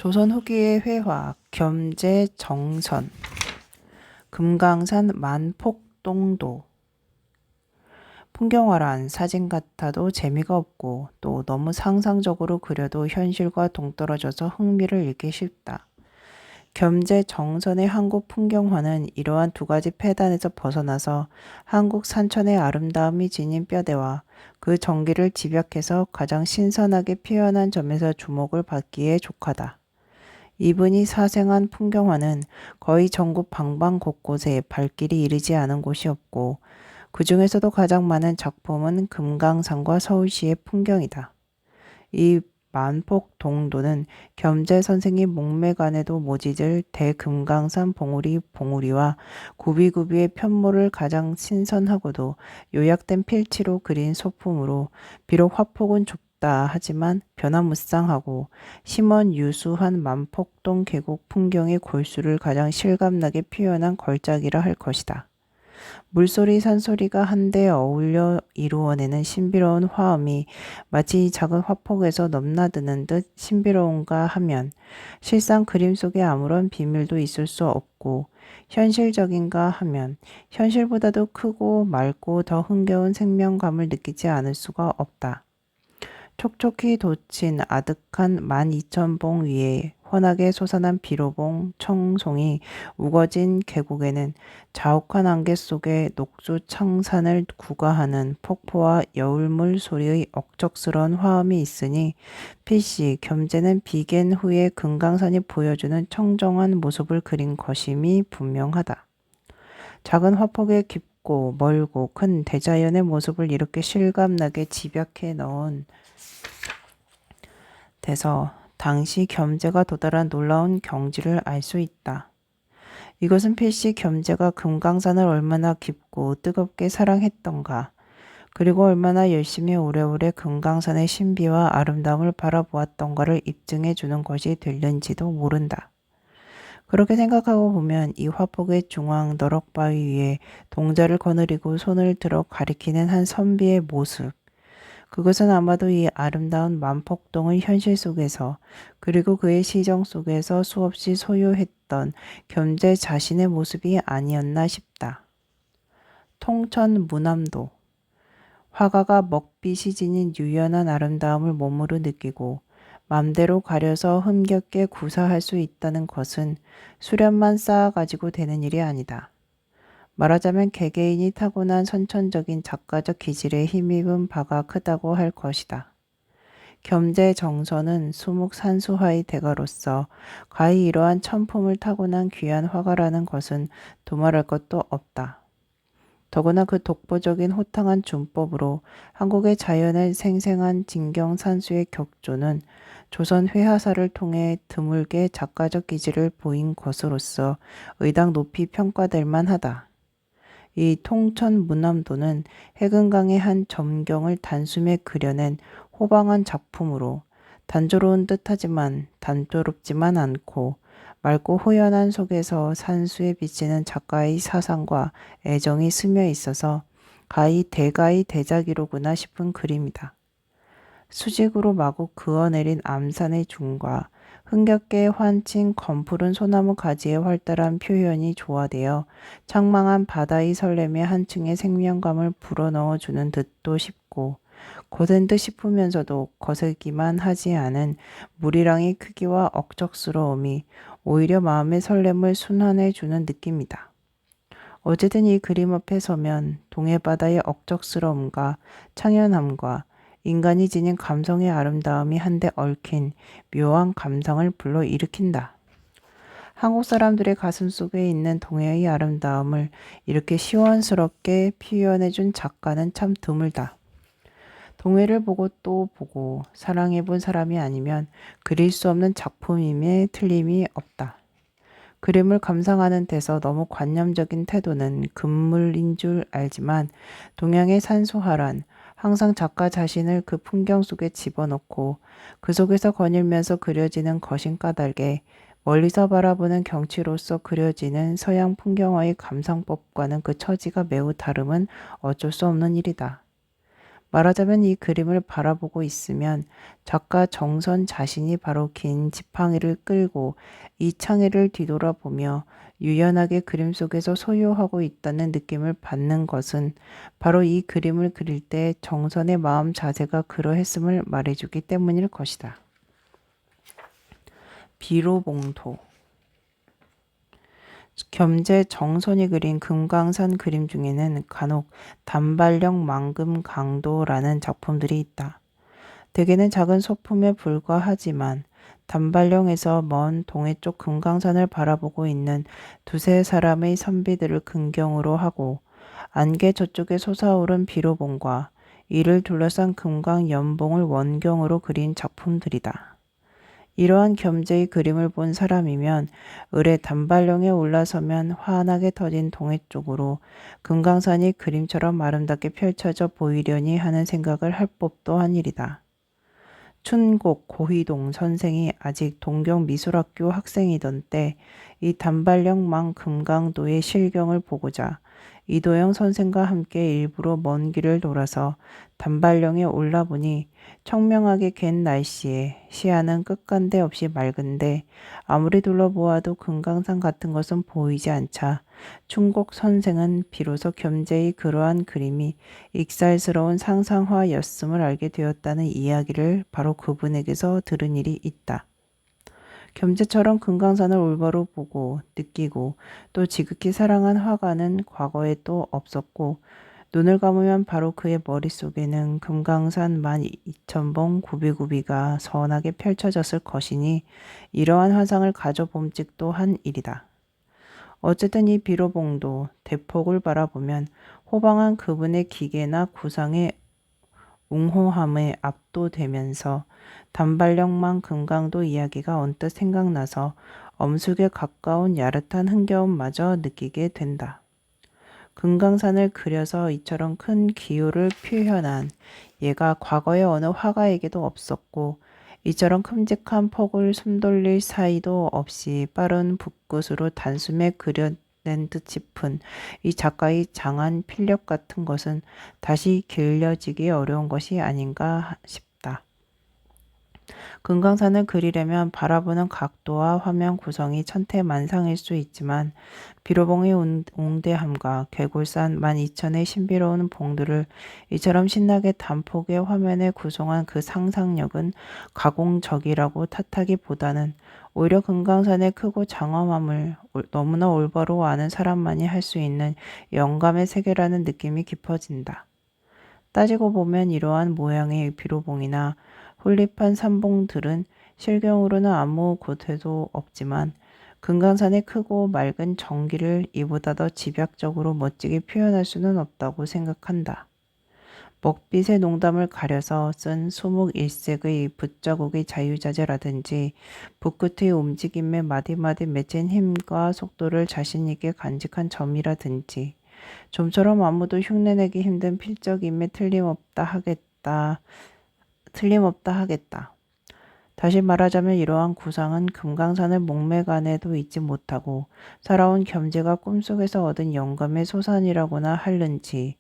조선 후기의 회화, 겸재 정선, 금강산 만폭동도. 풍경화란 사진 같아도 재미가 없고 또 너무 상상적으로 그려도 현실과 동떨어져서 흥미를 잃기 쉽다. 겸재 정선의 한국 풍경화는 이러한 두 가지 폐단에서 벗어나서 한국 산천의 아름다움이 지닌 뼈대와 그 정기를 집약해서 가장 신선하게 표현한 점에서 주목을 받기에 족하다. 이분이 사생한 풍경화는 거의 전국 방방곳곳에 발길이 이르지 않은 곳이 없고 그 중에서도 가장 많은 작품은 금강산과 서울시의 풍경이다. 이 만폭동도는 겸재 선생이 목매관에도 모지질 대금강산 봉우리와 구비구비의 편모를 가장 신선하고도 요약된 필치로 그린 소품으로 비록 화폭은 좁다 하지만 변화무쌍하고 심원 유수한 만폭동 계곡 풍경의 골수를 가장 실감나게 표현한 걸작이라 할 것이다. 물소리 산소리가 한데 어울려 이루어내는 신비로운 화음이 마치 작은 화폭에서 넘나드는 듯 신비로운가 하면 실상 그림 속에 아무런 비밀도 있을 수 없고 현실적인가 하면 현실보다도 크고 맑고 더 흥겨운 생명감을 느끼지 않을 수가 없다. 촉촉히 돋친 아득한 12,000봉 위에 환하게 솟아난 비로봉 청송이 우거진 계곡에는 자욱한 안개 속에 녹주 창산을 구가하는 폭포와 여울물 소리의 억척스러운 화음이 있으니 필시 겸재는 비견 후에 금강산이 보여주는 청정한 모습을 그린 것임이 분명하다. 작은 화폭에 깊고 멀고 큰 대자연의 모습을 이렇게 실감나게 집약해 넣은 데서 당시 겸재가 도달한 놀라운 경지를 알 수 있다. 이것은 필시 겸재가 금강산을 얼마나 깊고 뜨겁게 사랑했던가, 그리고 얼마나 열심히 오래오래 금강산의 신비와 아름다움을 바라보았던가를 입증해 주는 것이 될는지도 모른다. 그렇게 생각하고 보면 이 화폭의 중앙 너럭바위 위에 동자를 거느리고 손을 들어 가리키는 한 선비의 모습, 그것은 아마도 이 아름다운 만폭동의 현실 속에서 그리고 그의 시정 속에서 수없이 소유했던 겸재 자신의 모습이 아니었나 싶다. 통천 무남도. 화가가 먹빛이 지닌 유연한 아름다움을 몸으로 느끼고 맘대로 가려서 힘겹게 구사할 수 있다는 것은 수련만 쌓아가지고 되는 일이 아니다. 말하자면 개개인이 타고난 선천적인 작가적 기질에 힘입은 바가 크다고 할 것이다. 겸재 정선은 수묵산수화의 대가로서 가히 이러한 천품을 타고난 귀한 화가라는 것은 두말할 것도 없다. 더구나 그 독보적인 호탕한 준법으로 한국의 자연을 생생한 진경산수의 격조는 조선 회화사를 통해 드물게 작가적 기질을 보인 것으로서 의당 높이 평가될 만하다. 이 통천 무남도는 해금강의 한 점경을 단숨에 그려낸 호방한 작품으로 단조로운 듯하지만 단조롭지만 않고 맑고 호연한 속에서 산수에 비치는 작가의 사상과 애정이 스며 있어서 가히 대가의 대작이로구나 싶은 그림이다. 수직으로 마구 그어내린 암산의 중과 흥겹게 환친 검푸른 소나무 가지의 활달한 표현이 조화되어 창망한 바다의 설렘에 한층의 생명감을 불어넣어주는 듯도 싶고 고된 듯 싶으면서도 거슬기만 하지 않은 무리랑의 크기와 억척스러움이 오히려 마음의 설렘을 순환해주는 느낌이다. 어쨌든 이 그림 앞에 서면 동해바다의 억척스러움과 창연함과 인간이 지닌 감성의 아름다움이 한데 얽힌 묘한 감상을 불러일으킨다. 한국 사람들의 가슴 속에 있는 동해의 아름다움을 이렇게 시원스럽게 표현해준 작가는 참 드물다. 동해를 보고 또 보고 사랑해본 사람이 아니면 그릴 수 없는 작품임에 틀림이 없다. 그림을 감상하는 데서 너무 관념적인 태도는 금물인 줄 알지만 동양의 산수화란 항상 작가 자신을 그 풍경 속에 집어넣고 그 속에서 거닐면서 그려지는 거신 까닭에 멀리서 바라보는 경치로서 그려지는 서양 풍경화의 감상법과는 그 처지가 매우 다름은 어쩔 수 없는 일이다. 말하자면 이 그림을 바라보고 있으면 작가 정선 자신이 바로 긴 지팡이를 끌고 이 창의를 뒤돌아보며 유연하게 그림 속에서 소유하고 있다는 느낌을 받는 것은 바로 이 그림을 그릴 때 정선의 마음 자세가 그러했음을 말해주기 때문일 것이다. 비로봉토. 겸재 정선이 그린 금강산 그림 중에는 간혹 단발령 망금강도라는 작품들이 있다. 대개는 작은 소품에 불과하지만 단발령에서 먼 동해 쪽 금강산을 바라보고 있는 두세 사람의 선비들을 근경으로 하고 안개 저쪽에 솟아오른 비로봉과 이를 둘러싼 금강 연봉을 원경으로 그린 작품들이다. 이러한 겸재의 그림을 본 사람이면 을의 단발령에 올라서면 환하게 터진 동해 쪽으로 금강산이 그림처럼 아름답게 펼쳐져 보이려니 하는 생각을 할 법도 한 일이다. 춘곡 고희동 선생이 아직 동경미술학교 학생이던 때 이 단발령망 금강도의 실경을 보고자 이도영 선생과 함께 일부러 먼 길을 돌아서 단발령에 올라보니 청명하게 갠 날씨에 시야는 끝간데 없이 맑은데 아무리 둘러보아도 금강산 같은 것은 보이지 않자 춘곡 선생은 비로소 겸재의 그러한 그림이 익살스러운 상상화였음을 알게 되었다는 이야기를 바로 그분에게서 들은 일이 있다. 겸재처럼 금강산을 올바로 보고 느끼고 또 지극히 사랑한 화가는 과거에 또 없었고 눈을 감으면 바로 그의 머릿속에는 금강산 12,000봉 구비구비가 선하게 펼쳐졌을 것이니 이러한 환상을 가져봄직도 한 일이다. 어쨌든 이 비로봉도 대폭을 바라보면 호방한 그분의 기계나 구상의 웅호함에 압도되면서 단발령망 금강도 이야기가 언뜻 생각나서 엄숙에 가까운 야릇한 흥겨움마저 느끼게 된다. 금강산을 그려서 이처럼 큰 기호를 표현한 예가 과거의 어느 화가에게도 없었고 이처럼 큼직한 폭을 숨돌릴 사이도 없이 빠른 붓끝으로 단숨에 그려낸 듯 싶은 이 작가의 장한 필력 같은 것은 다시 길려지기 어려운 것이 아닌가 싶다. 금강산을 그리려면 바라보는 각도와 화면 구성이 천태만상일 수 있지만 비로봉의 웅대함과 개골산 12,000의 신비로운 봉들을 이처럼 신나게 단폭의 화면에 구성한 그 상상력은 가공적이라고 탓하기보다는 오히려 금강산의 크고 장엄함을 너무나 올바로 아는 사람만이 할 수 있는 영감의 세계라는 느낌이 깊어진다. 따지고 보면 이러한 모양의 비로봉이나 홀립한 산봉들은 실경으로는 아무 곳에도 없지만 금강산의 크고 맑은 정기를 이보다 더 집약적으로 멋지게 표현할 수는 없다고 생각한다. 먹빛의 농담을 가려서 쓴 수묵일색의 붓자국의 자유자재라든지 붓끝의 움직임에 마디마디 맺힌 힘과 속도를 자신있게 간직한 점이라든지 좀처럼 아무도 흉내내기 힘든 필적임에 틀림없다 하겠다. 다시 말하자면 이러한 구상은 금강산을 목매간에도 잊지 못하고 살아온 겸재가 꿈속에서 얻은 영감의 소산이라고나 할는지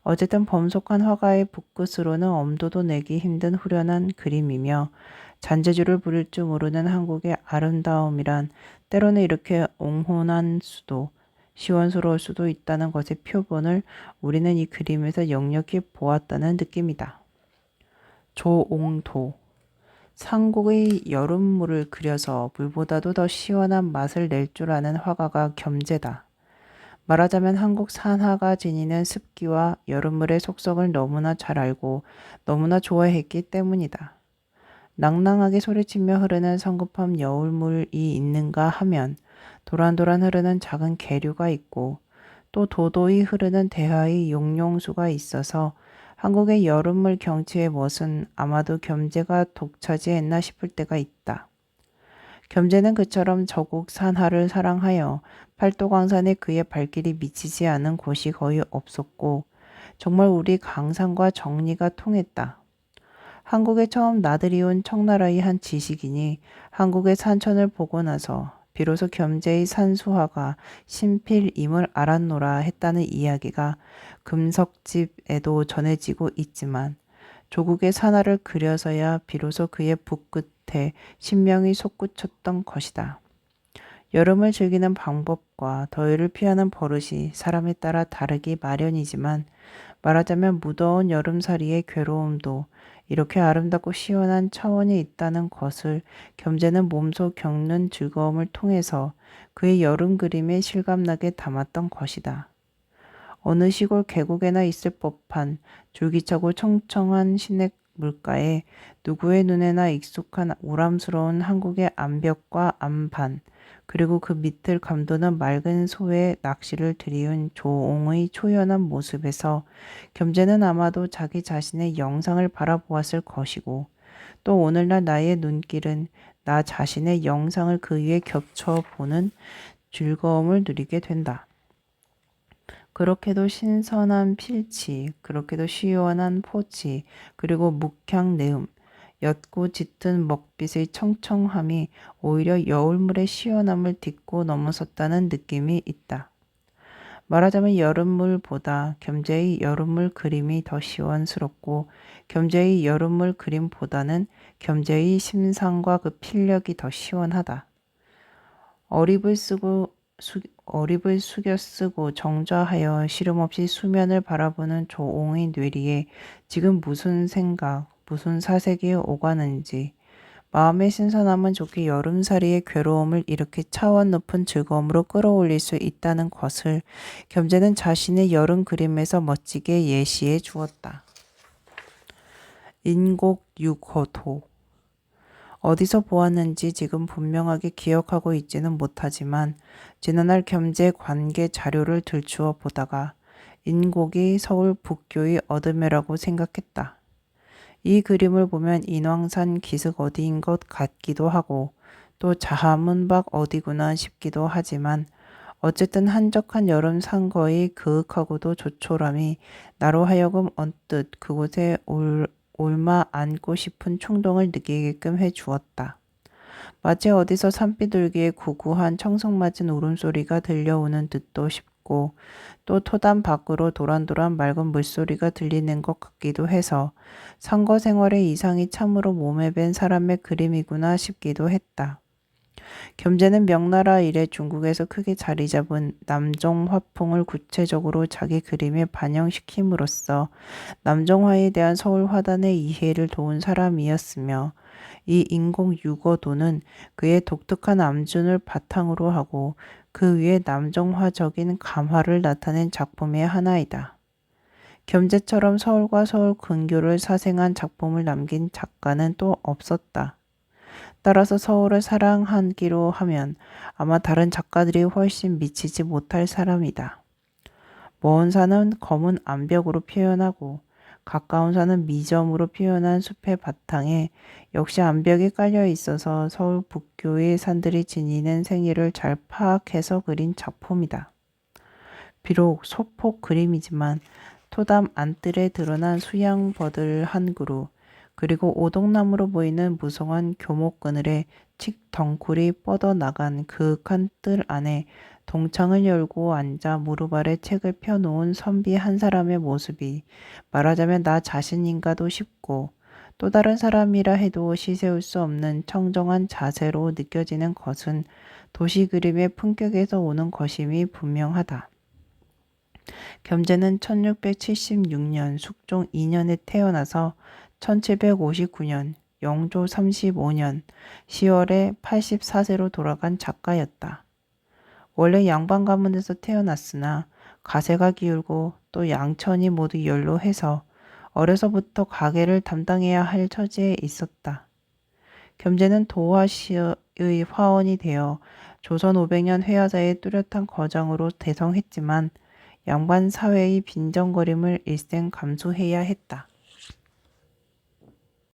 어쨌든 범속한 화가의 붓끝으로는 엄두도 내기 힘든 후련한 그림이며 잔재주를 부릴 줄 모르는 한국의 아름다움이란 때로는 이렇게 옹혼한 수도 시원스러울 수도 있다는 것의 표본을 우리는 이 그림에서 역력히 보았다는 느낌이다. 조옹도 상국의 여름물을 그려서 물보다도 더 시원한 맛을 낼 줄 아는 화가가 겸재다. 말하자면 한국 산하가 지니는 습기와 여름물의 속성을 너무나 잘 알고 너무나 좋아했기 때문이다. 낭낭하게 소리치며 흐르는 성급한 여울물이 있는가 하면 도란도란 흐르는 작은 계류가 있고 또 도도히 흐르는 대하의 용용수가 있어서 한국의 여름물 경치의 멋은 아마도 겸재가 독차지했나 싶을 때가 있다. 겸재는 그처럼 저국 산하를 사랑하여 팔도강산에 그의 발길이 미치지 않은 곳이 거의 없었고 정말 우리 강산과 정리가 통했다. 한국에 처음 나들이 온 청나라의 한 지식인이 한국의 산천을 보고 나서 비로소 겸재의 산수화가 신필임을 알았노라 했다는 이야기가 금석집에도 전해지고 있지만 조국의 산하를 그려서야 비로소 그의 붓끝에 신명이 솟구쳤던 것이다. 여름을 즐기는 방법과 더위를 피하는 버릇이 사람에 따라 다르기 마련이지만 말하자면 무더운 여름살이의 괴로움도 이렇게 아름답고 시원한 차원이 있다는 것을 겸재는 몸소 겪는 즐거움을 통해서 그의 여름 그림에 실감나게 담았던 것이다. 어느 시골 계곡에나 있을 법한 줄기차고 청청한 시냇 물가에 누구의 눈에나 익숙한 우람스러운 한국의 암벽과 암반, 그리고 그 밑을 감도는 맑은 소에 낚시를 들이운 조옹의 초연한 모습에서 겸재는 아마도 자기 자신의 영상을 바라보았을 것이고, 또 오늘날 나의 눈길은 나 자신의 영상을 그 위에 겹쳐보는 즐거움을 누리게 된다. 그렇게도 신선한 필치, 그렇게도 시원한 포치, 그리고 묵향내음, 옅고 짙은 먹빛의 청청함이 오히려 여울물의 시원함을 딛고 넘어섰다는 느낌이 있다. 말하자면 여름물보다 겸재의 여름물 그림이 더 시원스럽고 겸재의 여름물 그림보다는 겸재의 심상과 그 필력이 더 시원하다. 어립을 숙여 쓰고 정좌하여 시름없이 수면을 바라보는 조옹의 뇌리에 지금 무슨 생각, 무슨 사색이 오가는지, 마음의 신선함은 좋게 여름살이의 괴로움을 이렇게 차원 높은 즐거움으로 끌어올릴 수 있다는 것을 겸재는 자신의 여름 그림에서 멋지게 예시해 주었다. 인곡 6호토. 어디서 보았는지 지금 분명하게 기억하고 있지는 못하지만 지난날 겸재 관계 자료를 들추어 보다가 인곡이 서울 북교의 어드매라고 생각했다. 이 그림을 보면 인왕산 기슭 어디인 것 같기도 하고 또 자하문박 어디구나 싶기도 하지만 어쨌든 한적한 여름 상거의 그윽하고도 조촐함이 나로 하여금 언뜻 그곳에 올마 앉고 싶은 충동을 느끼게끔 해주었다. 마치 어디서 산비둘기의 구구한 청성맞은 울음소리가 들려오는 듯도 싶고 또 토담 밖으로 도란도란 맑은 물소리가 들리는 것 같기도 해서 상거 생활의 이상이 참으로 몸에 밴 사람의 그림이구나 싶기도 했다. 겸재는 명나라 이래 중국에서 크게 자리 잡은 남종 화풍을 구체적으로 자기 그림에 반영시킴으로써 남종화에 대한 서울 화단의 이해를 도운 사람이었으며 이 인공 유거도는 그의 독특한 암준을 바탕으로 하고 그 위에 남종화적인 감화를 나타낸 작품의 하나이다. 겸재처럼 서울과 서울 근교를 사생한 작품을 남긴 작가는 또 없었다. 따라서 서울을 사랑하기로 하면 아마 다른 작가들이 훨씬 미치지 못할 사람이다. 먼 산은 검은 암벽으로 표현하고 가까운 산은 미점으로 표현한 숲의 바탕에 역시 암벽이 깔려 있어서 서울 북교의 산들이 지니는 생애를 잘 파악해서 그린 작품이다. 비록 소폭 그림이지만 토담 안뜰에 드러난 수양버들 한 그루, 그리고 오동나무로 보이는 무성한 교목그늘에 칡 덩굴이 뻗어나간 그윽한 뜰 안에 동창을 열고 앉아 무릎 아래 책을 펴놓은 선비 한 사람의 모습이 말하자면 나 자신인가도 싶고 또 다른 사람이라 해도 시세울 수 없는 청정한 자세로 느껴지는 것은 도시 그림의 품격에서 오는 것임이 분명하다. 겸재는 1676년 숙종 2년에 태어나서 1759년 영조 35년 10월에 84세로 돌아간 작가였다. 원래 양반 가문에서 태어났으나 가세가 기울고 또 양천이 모두 연로해서 어려서부터 가게를 담당해야 할 처지에 있었다. 겸재는 도화시의 화원이 되어 조선 500년 회화자의 뚜렷한 거장으로 대성했지만 양반 사회의 빈정거림을 일생 감수해야 했다.